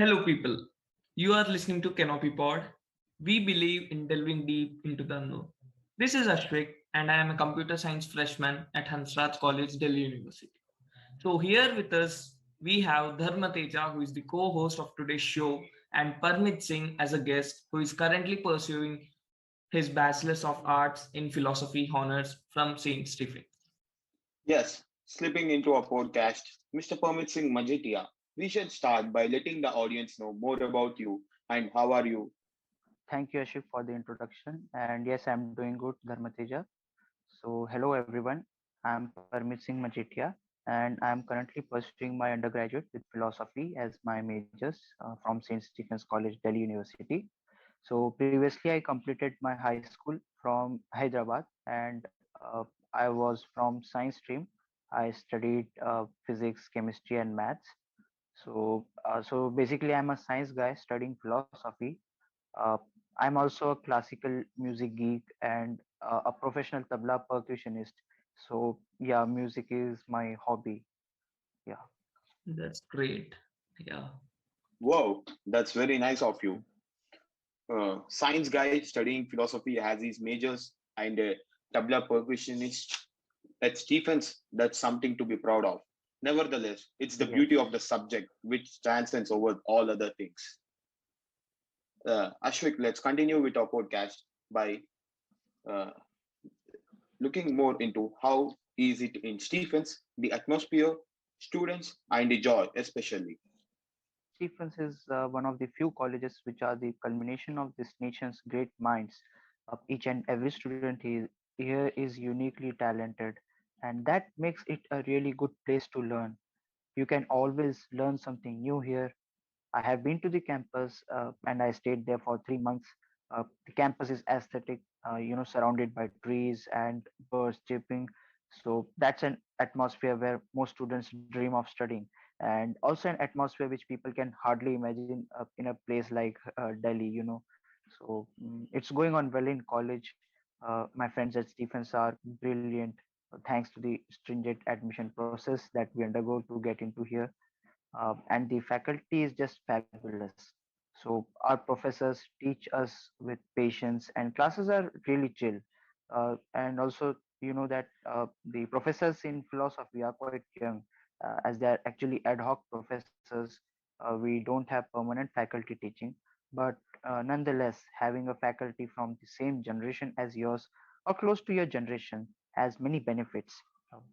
Hello, people. You are listening to Canopy Pod. We believe in delving deep into the unknown. This is Ashwik, and I am a computer science freshman at Hansraj College, Delhi University. So, here with us, we have Dharma Teja, who is the co host of today's show, and Parmeet Singh as a guest, who is currently pursuing his Bachelor's of Arts in Philosophy honors from St. Stephens. Yes, slipping into our podcast, Mr. Parmeet Singh Majitia, we should start by letting the audience know more about you and how are you. Thank you, Ashif, for the introduction. And yes, I'm doing good, Dharmateja. So, hello, everyone. I'm Parmeet Singh Majitia, and I'm currently pursuing my undergraduate with philosophy as my majors from St.Stephenscollege, Delhi University. So, previously, I completed my high school from Hyderabad, and I was from science stream. I studied physics, chemistry, and maths. So basically, I'm a science guy studying philosophy. uh, I'm also a classical music geek and a professional tabla percussionist. So yeah, music is my hobby. Yeah. That's great. Yeah. Wow, that's very nice of you. Science guy studying philosophy has his majors and a tabla percussionist at Stephens. That's something to be proud of. Nevertheless, it's the Yes. beauty of the subject which transcends over all other things. Ashwik, let's continue with our podcast by uh, looking more into how is it in Stephens, the atmosphere, students, and the joy, especially. Stephens is one of the few colleges which are the culmination of this nation's great minds. Each and every student here is uniquely talented, and that makes it a really good place to learn. You can always learn something new here. I have been to the campus and I stayed there for 3 months. The campus is aesthetic, surrounded by trees and birds chirping. So that's an atmosphere where most students dream of studying, and also an atmosphere which people can hardly imagine in a place like Delhi. So it's going on well in college. My friends at Stephens are brilliant, thanks to the stringent admission process that we undergo to get into here, and the faculty is just fabulous. So our professors teach us with patience, and classes are really chill. And also, you know that the professors in philosophy are quite young, as they are actually ad hoc professors. We don't have permanent faculty teaching, but nonetheless, having a faculty from the same generation as yours or close to your generation has many benefits.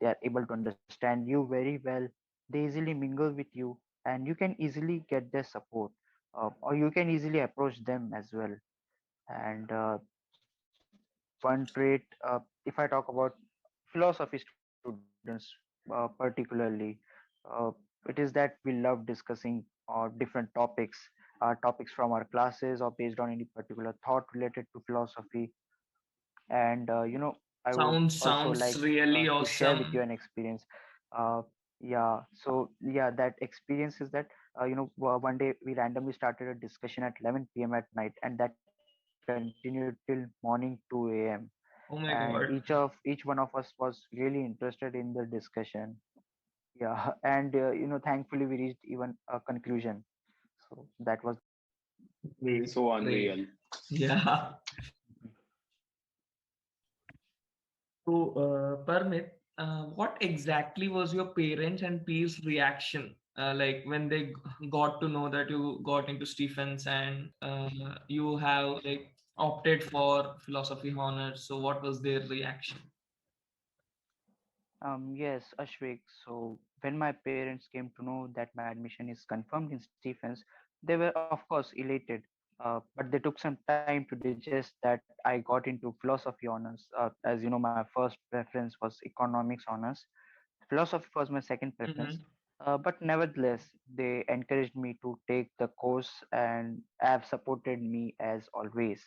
They are able to understand you very well. They easily mingle with you, and you can easily get their support, or you can easily approach them as well. And one trait, if I talk about philosophy students particularly, uh, it is that we love discussing different topics from our classes or based on any particular thought related to philosophy. And I would Sounds also sounds like really to share with you awesome. an experience. uh, yeah, so yeah, that experience is that one day we randomly started a discussion at 11 p.m. at night, and that continued till morning 2 a.m. And Oh my each god. of each one of us was really interested in the discussion. Yeah. And thankfully we reached even a conclusion. So that was Great. So Great. unreal. Yeah. So, Parmit, what exactly was your parents and peers' reaction? Like when they got to know that you got into Stephens and you have like opted for philosophy honors. So, what was their reaction? Yes, Ashwik. So when my parents came to know that my admission is confirmed in Stephens, they were of course elated. But they took some time to digest that I got into philosophy honors. As you know, my first preference was economics honors. Philosophy was my second preference. Mm-hmm. But nevertheless, they encouraged me to take the course and have supported me as always.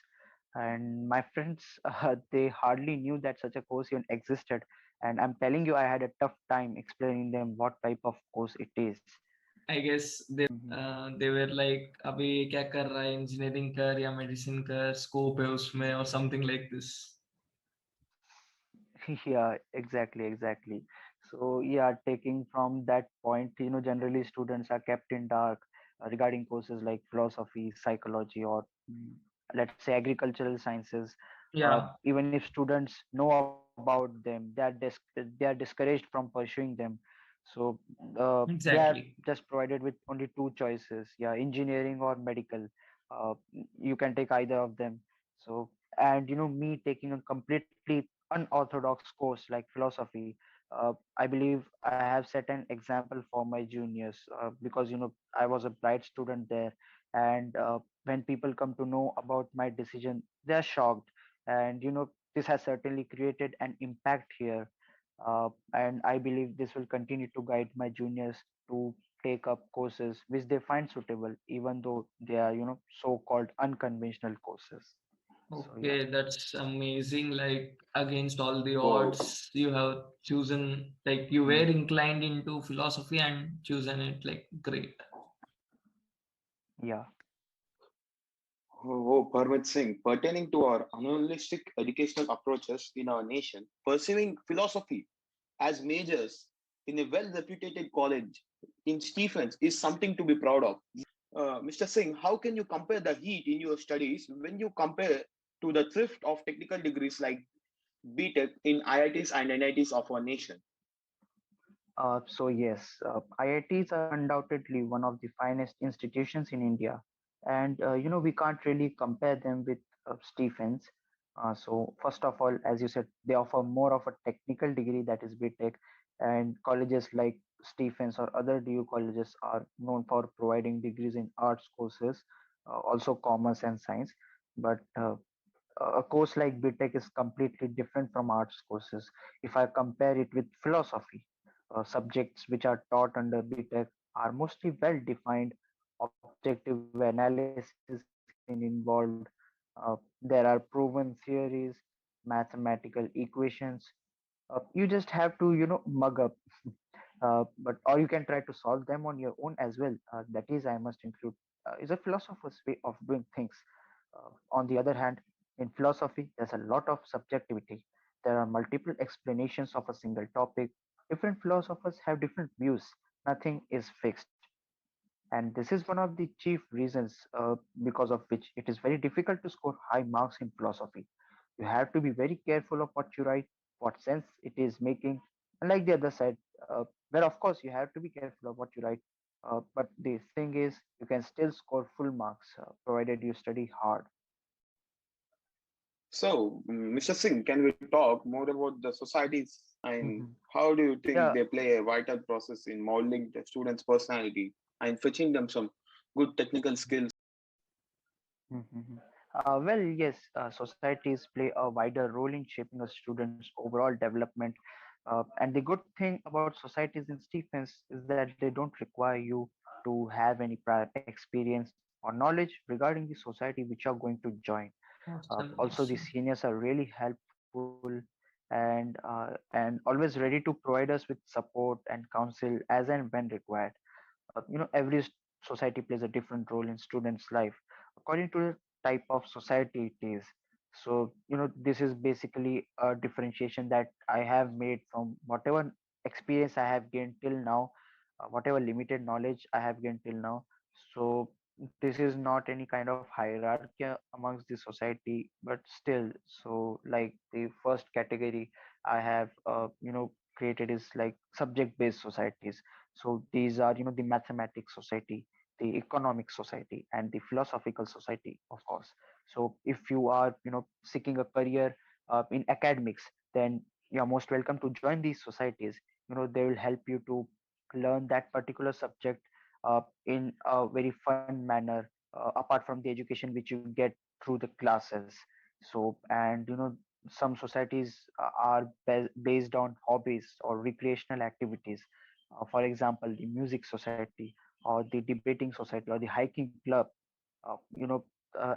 And my friends, they hardly knew that such a course even existed. And I'm telling you, I had a tough time explaining them what type of course it is. I guess Mhm. they were like अभी क्या कर रहा है engineering कर या medicine कर scope है उसमें or something like this. Yeah, exactly. So yeah, taking from that point, generally students are kept in dark. regarding courses like philosophy, psychology, or let's say agricultural sciences. Yeah, Even if students know about them, they are discouraged from pursuing them. So they are exactly. just provided with only two choices, yeah, engineering or medical. You can take either of them. So, and me taking a completely unorthodox course like philosophy, I believe I have set an example for my juniors, because I was a bright student there. And when people come to know about my decision, they are shocked. And this has certainly created an impact here. And I believe this will continue to guide my juniors to take up courses which they find suitable, even though they are so-called unconventional courses. So yeah. Okay, that's amazing. Like against all the Oh, odds, you have chosen, like you were Mhm. inclined into philosophy and chosen it. Like great. Yeah. Parmeet Singh, pertaining to our unholistic educational approaches in our nation, pursuing philosophy as majors in a well-reputed college in Stephens is something to be proud of. Mr. Singh, how can you compare the heat in your studies when you compare to the thrift of technical degrees like BTech in IITs and NITs of our nation? So yes, IITs are undoubtedly one of the finest institutions in India, and we can't really compare them with Stephens. So first of all, as you said, they offer more of a technical degree, that is BTech, and colleges like Stephens or other DU colleges are known for providing degrees in arts courses, also commerce and science. But a course like BTech is completely different from arts courses. If I compare it with philosophy, subjects which are taught under BTech are mostly well defined, objective analysis in involved. There are proven theories, mathematical equations. You just have to, mug up, but or you can try to solve them on your own as well. That is, I must include, is a philosopher's way of doing things. On the other hand, in philosophy, there's a lot of subjectivity. There are multiple explanations of a single topic. Different philosophers have different views. Nothing is fixed. And this is one of the chief reasons because of which it is very difficult to score high marks in philosophy. You have to be very careful of what you write, what sense it is making. Unlike the other side, where of course you have to be careful of what you write, but the thing is, you can still score full marks provided you study hard. So, Mr. Singh, can we talk more about the societies and Mhm. how do you think Yeah. they play a vital process in molding the students' personality and fetching them some good technical skills? Mhm. Well, yes, societies play a wider role in shaping a student's overall development. And the good thing about societies in Stephens is that they don't require you to have any prior experience or knowledge regarding the society which you're going to join. That's Also, the amazing. seniors are really helpful and always ready to provide us with support and counsel as and when required. Every society plays a different role in students' life according to the type of society it is. So this is basically a differentiation that I have made from whatever experience I have gained till now, whatever limited knowledge I have gained till now. So this is not any kind of hierarchy amongst the society, but still, so like the first category I have created is like subject based societies. So these are the mathematics society, the economic society, and the philosophical society, of course. So if you are seeking a career in academics, then you're most welcome to join these societies. They will help you to learn that particular subject in a very fun manner, apart from the education which you get through the classes. So, and some societies are based on hobbies or recreational activities. For example, the music society or the debating society or the hiking club.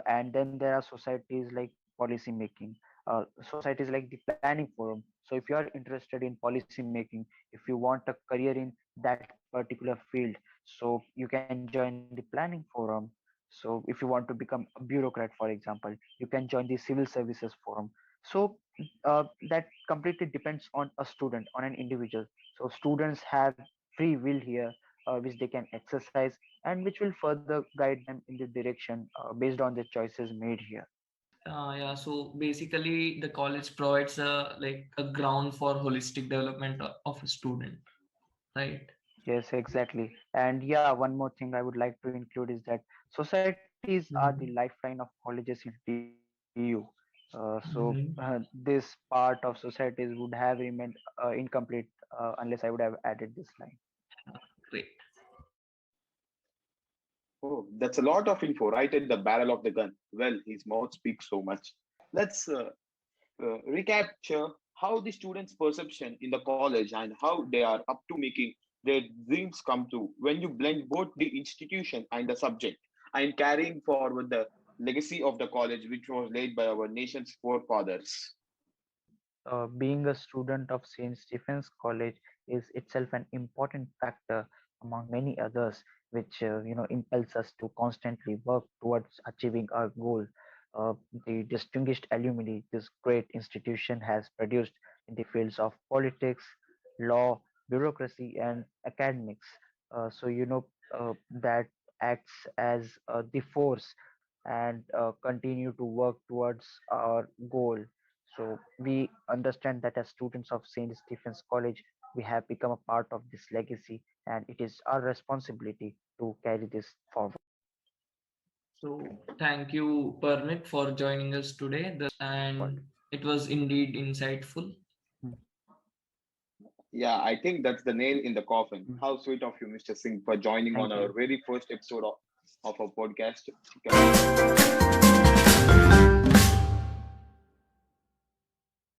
And then there are societies like policy making, societies like the planning forum. So if you are interested in policy making, if you want a career in that particular field, so you can join the planning forum. So if you want to become a bureaucrat, for example, you can join the civil services forum. So that completely depends on a student, on an individual. So students have free will here. which they can exercise, and which will further guide them in the direction based on the choices made here. Yeah, so basically the college provides a like a ground for holistic development of a student, right? Yes, exactly. And yeah, one more thing I would like to include is that societies are the Mhm. lifeline of colleges in TU. This Mhm. part of societies would have remained incomplete unless I would have added this line. Great. Oh, that's a lot of info right at the barrel of the gun. Well, his mouth speaks so much. Let's recapture how the students' perception in the college and how they are up to making their dreams come true when you blend both the institution and the subject and carrying forward the legacy of the college which was laid by our nation's forefathers. Being a student of St. Stephens College is itself an important factor among many others, which impels us to constantly work towards achieving our goal. The distinguished alumni this great institution has produced in the fields of politics, law, bureaucracy, and academics. That acts as the force and continue to work towards our goal. So we understand that as students of St. Stephens College, we have become a part of this legacy, and it is our responsibility to carry this forward. So thank you, Permit, for joining us today. And it was indeed insightful. Mm, Yeah, I think that's the nail in the coffin. mm. How sweet of you, Mr. Singh, for joining on Thank our you. very first episode of our podcast, Canopy.